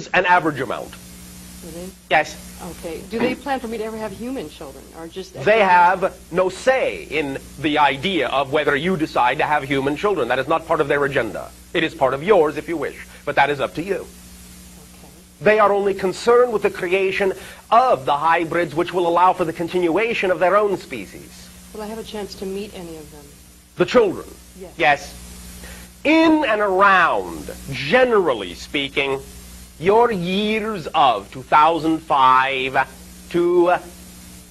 is an average amount. Really? Yes. Okay. Do they plan for me to ever have human children, or just... They have no say in the idea of whether you decide to have human children. That is not part of their agenda. It is part of yours if you wish, but that is up to you. Okay. They are only concerned with the creation of the hybrids which will allow for the continuation of their own species. Will I have a chance to meet any of them? The children? Yes. Yes. In and around, generally speaking, your years of 2005 to,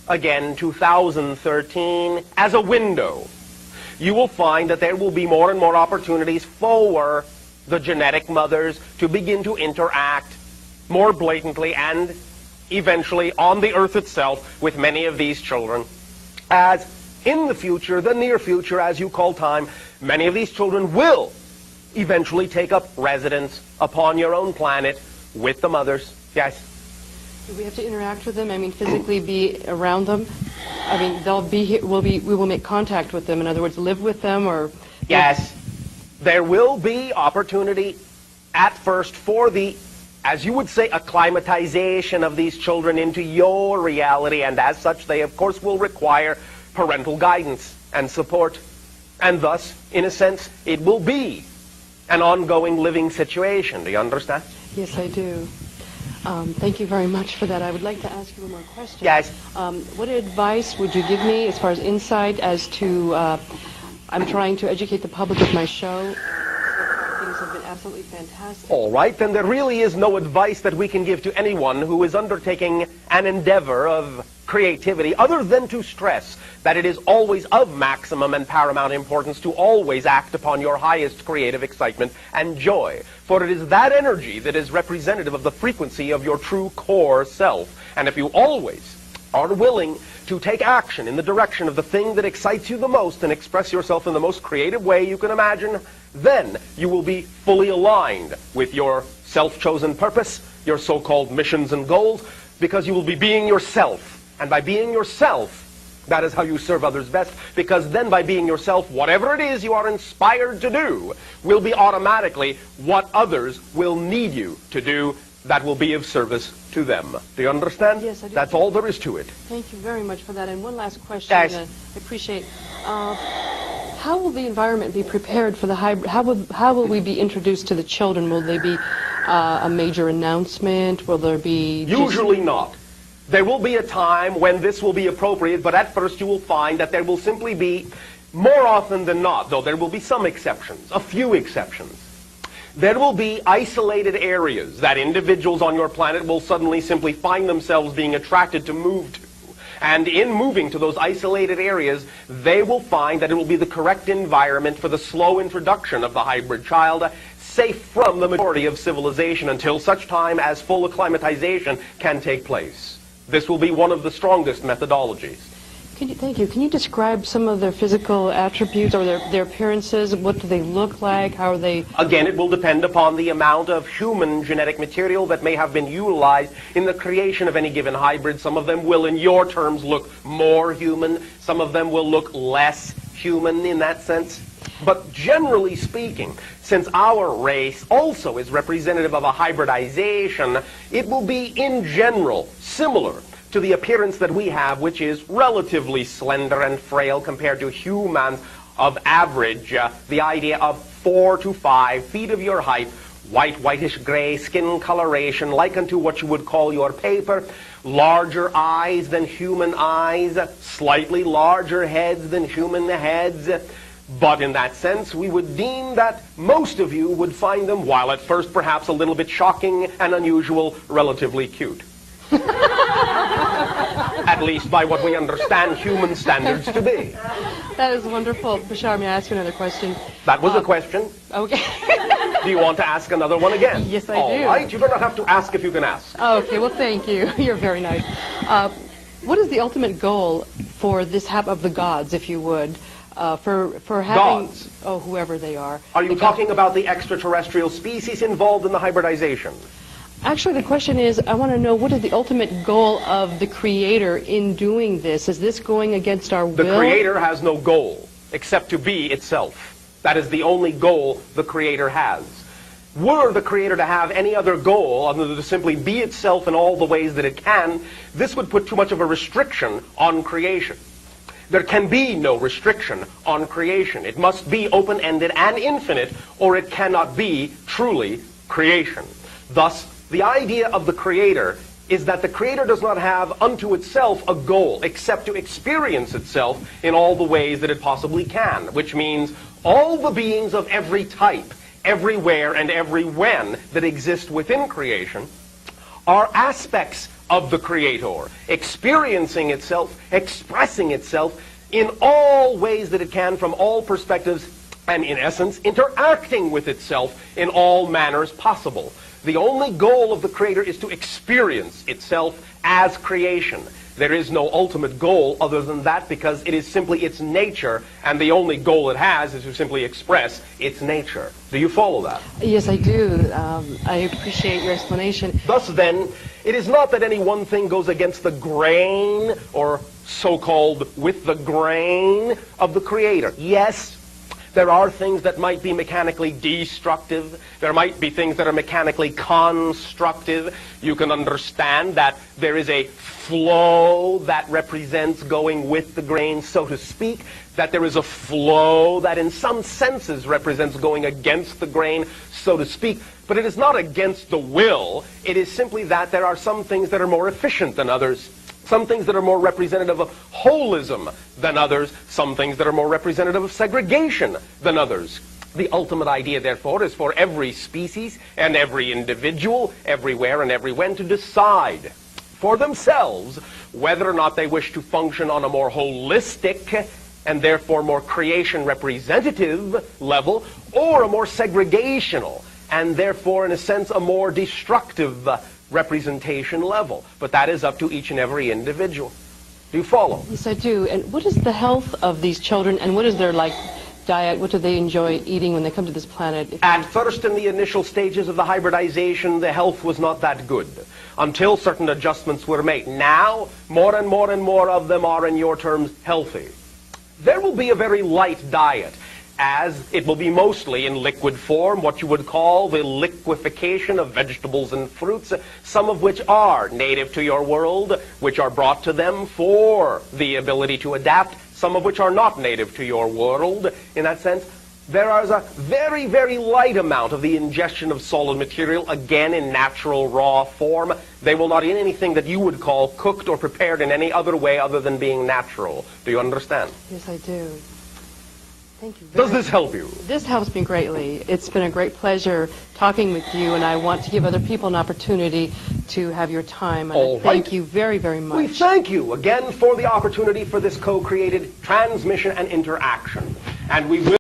again, 2013, as a window, you will find that there will be more and more opportunities for the genetic mothers to begin to interact more blatantly and eventually on the earth itself with many of these children. As in the future, the near future, as you call time, many of these children will eventually take up residence upon your own planet with the mothers. Yes. Do we have to interact with them? I mean, physically be around them? I mean, they'll be here, we will make contact with them. In other words, live with them, or... Yes. There will be opportunity at first for the, as you would say, acclimatization of these children into your reality, and as such they of course will require parental guidance and support. And thus, in a sense, it will be an ongoing living situation. Do you understand? Yes, I do. Thank you very much for that. I would like to ask you one more question. Yes. What advice would you give me as far as insight as to, I'm trying to educate the public with my show. Things have been absolutely fantastic. All right, then there really is no advice that we can give to anyone who is undertaking an endeavor of creativity other than to stress that it is always of maximum and paramount importance to always act upon your highest creative excitement and joy. For it is that energy that is representative of the frequency of your true core self. And if you always are willing to take action in the direction of the thing that excites you the most and express yourself in the most creative way you can imagine, then you will be fully aligned with your self-chosen purpose, your so-called missions and goals, because you will be being yourself. And by being yourself, that is how you serve others best, because then by being yourself, whatever it is you are inspired to do will be automatically what others will need you to do that will be of service to them. Do you understand? Yes, I do. That's all there is to it. Thank you very much for that. And one last question. Yes. I appreciate. How will the environment be prepared for the hybrid? How will we be introduced to the children? Will there be a major announcement? Will there be... Usually not. There will be a time when this will be appropriate, but at first you will find that there will simply be, more often than not, though there will be some exceptions, a few exceptions, there will be isolated areas that individuals on your planet will suddenly simply find themselves being attracted to move to. And in moving to those isolated areas, they will find that it will be the correct environment for the slow introduction of the hybrid child, safe from the majority of civilization until such time as full acclimatization can take place. This will be one of the strongest methodologies. Thank you. Can you describe some of their physical attributes or their appearances? What do they look like? How are they... Again, it will depend upon the amount of human genetic material that may have been utilized in the creation of any given hybrid. Some of them will, in your terms, look more human. Some of them will look less human in that sense. But generally speaking, since our race also is representative of a hybridization, it will be in general similar to the appearance that we have, which is relatively slender and frail compared to humans of average, the idea of 4 to 5 feet of your height, white, whitish gray skin coloration, like unto what you would call your paper, larger eyes than human eyes, slightly larger heads than human heads. But in that sense, we would deem that most of you would find them, while at first perhaps a little bit shocking and unusual, relatively cute. At least by what we understand human standards to be. That is wonderful. Bashar, may I ask you another question? That was a question. Okay. Do you want to ask another one again? Yes, I do. All right, you do not have to ask if you can ask. Okay, well, thank you. You're very nice. What is the ultimate goal for this of the gods, if you would? For having... Gods? Oh, whoever they are. Are you talking about the extraterrestrial species involved in the hybridization? Actually, the question is, I want to know, what is the ultimate goal of the Creator in doing this? Is this going against our will? The Creator has no goal except to be itself. That is the only goal the Creator has. Were the Creator to have any other goal other than to simply be itself in all the ways that it can, this would put too much of a restriction on creation. There can be no restriction on creation. It must be open-ended and infinite, or it cannot be truly creation. Thus, the idea of the Creator is that the Creator does not have unto itself a goal except to experience itself in all the ways that it possibly can, which means all the beings of every type, everywhere and every when that exist within creation are aspects of the Creator, experiencing itself, expressing itself in all ways that it can from all perspectives, and in essence, interacting with itself in all manners possible. The only goal of the Creator is to experience itself as creation. There is no ultimate goal other than that, because it is simply its nature, and the only goal it has is to simply express its nature. Do you follow that? Yes, I do. I appreciate your explanation. Thus then, it is not that any one thing goes against the grain, or so-called with the grain of the Creator. Yes, there are things that might be mechanically destructive. There might be things that are mechanically constructive. You can understand that there is a flow that represents going with the grain, so to speak, that there is a flow that in some senses represents going against the grain, so to speak. But it is not against the will. It is simply that there are some things that are more efficient than others, some things that are more representative of holism than others, some things that are more representative of segregation than others. The ultimate idea, therefore, is for every species and every individual, everywhere and everywhen, to decide for themselves whether or not they wish to function on a more holistic and therefore more creation representative level, or a more segregational and therefore, in a sense, a more destructive representation level. But that is up to each and every individual. Do you follow? Yes, I do. And what is the health of these children, and what is their diet? What do they enjoy eating when they come to this planet? At first, in the initial stages of the hybridization, the health was not that good, until certain adjustments were made. Now, more and more and more of them are, in your terms, healthy. There will be a very light diet, as it will be mostly in liquid form, what you would call the liquefaction of vegetables and fruits, some of which are native to your world, which are brought to them for the ability to adapt, some of which are not native to your world. In that sense, there is a very, very light amount of the ingestion of solid material, again in natural raw form. They will not eat anything that you would call cooked or prepared in any other way other than being natural. Do you understand? Yes, I do. Thank you. Does this help you? This helps me greatly. It's been a great pleasure talking with you, and I want to give other people an opportunity to have your time. And I thank you very, very much. We thank you again for the opportunity for this co-created transmission and interaction. And we will